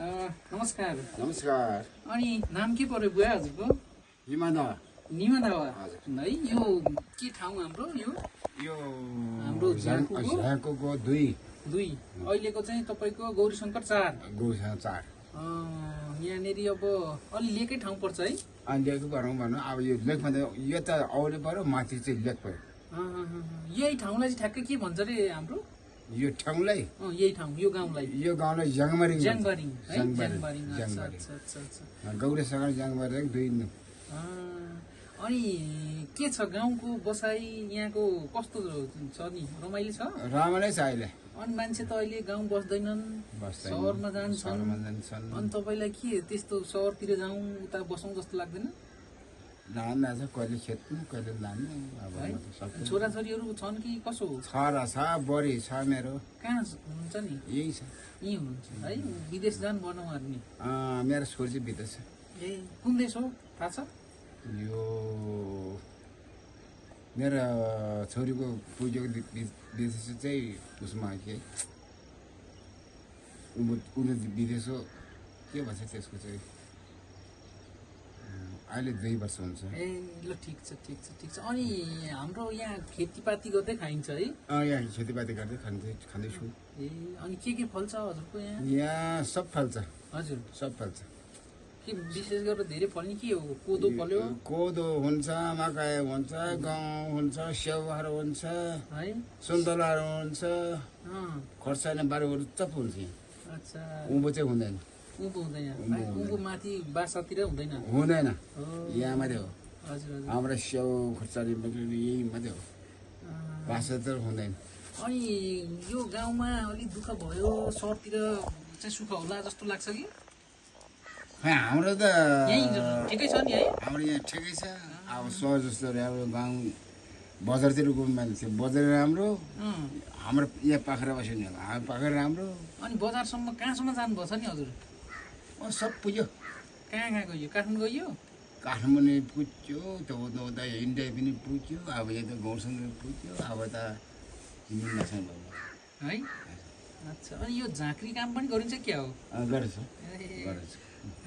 नमस्कार। नमस्कार। अनि नाम के पर्यो बुवा हजुरको? हिमादा। निमादावा हजुर। है। यो के ठाउँ हाम्रो यो हाम्रो झ्याङको दुई अहिलेको चाहिँ तपाईँको गौरीशङ्कर 4 गौरीसँग 4 यहाँनिर अब अलि लेकै ठाउँ पर्छ है। लेखको भनौँ अब यो लेखमा त यो त औले पर्यो, माथि चाहिँ लेख पर्यो। यही ठाउँलाई चाहिँ ठ्याक्कै के भन्छ रे हाम्रो? यो ठाउँलाई यही ठाउँ यो गाउँलाई ज्याङबारिङ ज्याङबारिङ है। ज्याङबारिङ। अच्छा। गौरीसँग ज्याङबारिङ दुई। अनि के छ गाउँको बसाइ यहाँको कस्तो छ नि? रमाइलो छ? रमाइलो छ अहिले। अनि मान्छे त अहिले गाउँ बस्दैनन्, सहरमा जान्छन्। अनि तपाईँलाई के त्यस्तो सहरतिर जाउँ उता बसौँ जस्तो लाग्दैन? लान्छ कहिले खेत्नु कहिले लानु। अब छोराछोरीहरू छन् कि कसो? छोरा छ, बढी छ मेरो। कहाँ हुनुहुन्छ नि? यही छ, यहीँ हुनुहुन्छ है। विदेश जानु भएन उहाँहरू नि? मेरो छोरी चाहिँ विदेश छ। ए कुन देश हो थाहा छ? यो मेरो छोरीको पुजेको विदेश चाहिँ उसमा के उनी विदेश हो, के भन्छ त्यसको चाहिँ अहिले 2 वर्ष हुन्छ। ए ल ठिक छ। अनि हाम्रो यहाँ खेतीपाती गर्दै खाइन्छ है? यहाँ खेतीपाती गर्दै खाँदैछु। ए अनि के फल्छ हजुरको यहाँ? यहाँ सब फल्छ। हजुर सब फल्छ। के विशेष गरेर धेरै फल्ने के हो? कोदो फल्यो? कोदो हुन्छ, मकै हुन्छ, गहुँ हुन्छ, स्याउहरू हुन्छ है, सुन्तलाहरू हुन्छ, खोर्सानी बारीहरू सब हुन्छ। अच्छा। उँभो चाहिँ हुँदैन। उँभो हुँदैन? उँभो माथि बासातिर हुँदैन? हुँदैन, यहाँ मात्रै हो। हजुर। हाम्रो स्याउ खोर्सानी यही मात्रै हो, बासातिर हुँदैन। अनि यो गाउँमा अलिक दुःख भयो, सहरतिर चाहिँ सुख होला जस्तो लाग्छ कि? हाम्रो त यहीँ ठिकै छ नि है? हाम्रो यहाँ ठिकै छ। अब सहर जस्तो अब गाउँ बजारतिर गयो मान्छे बजार राम्रो, हाम्रो यहाँ पाखरा बस्यो नि हाम्रो पाखरा राम्रो। अनि बजारसम्म कहाँसम्म जानुभएको छ नि हजुर? सब पुग्यो। कहाँ गयो? काठमाडौँ गयो? काठमाडौँ नि पुग्यो, त उता इन्डिया पनि पुग्यो, अब यहाँ त गाउँसँग पुग्यो, अब त हिँड्न भयो है। अच्छा। अनि यो झाँक्री काम पनि गरिन्छ क्या हो? गरेछ।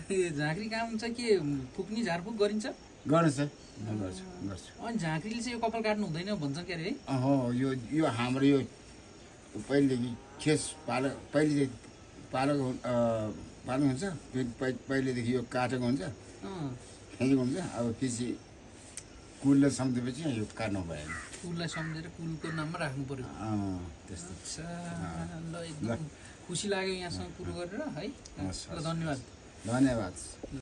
झाँक्री काम चाहिँ के फुक्नी झारफुक गरिन्छ? गर्छ। अनि झाँक्रीले चाहिँ यो कपाल काट्नु हुँदैन भन्छ क्या अरे? हो, यो हाम्रो यो पहिलेदेखि खेस पहिले पालेको हुन्छ, पहिलेदेखि यो काटेको हुन्छ, खेलेको हुन्छ। अब पछि कुललाई सम्झेपछि यो काट्नु भएन। कुललाई सम्झेर कुलको नाममा राख्नु पर्यो। त्यस्तो। अच्छा ल, एकदम खुसी लाग्यो यहाँसँग कुरो गरेर है। ल धन्यवाद।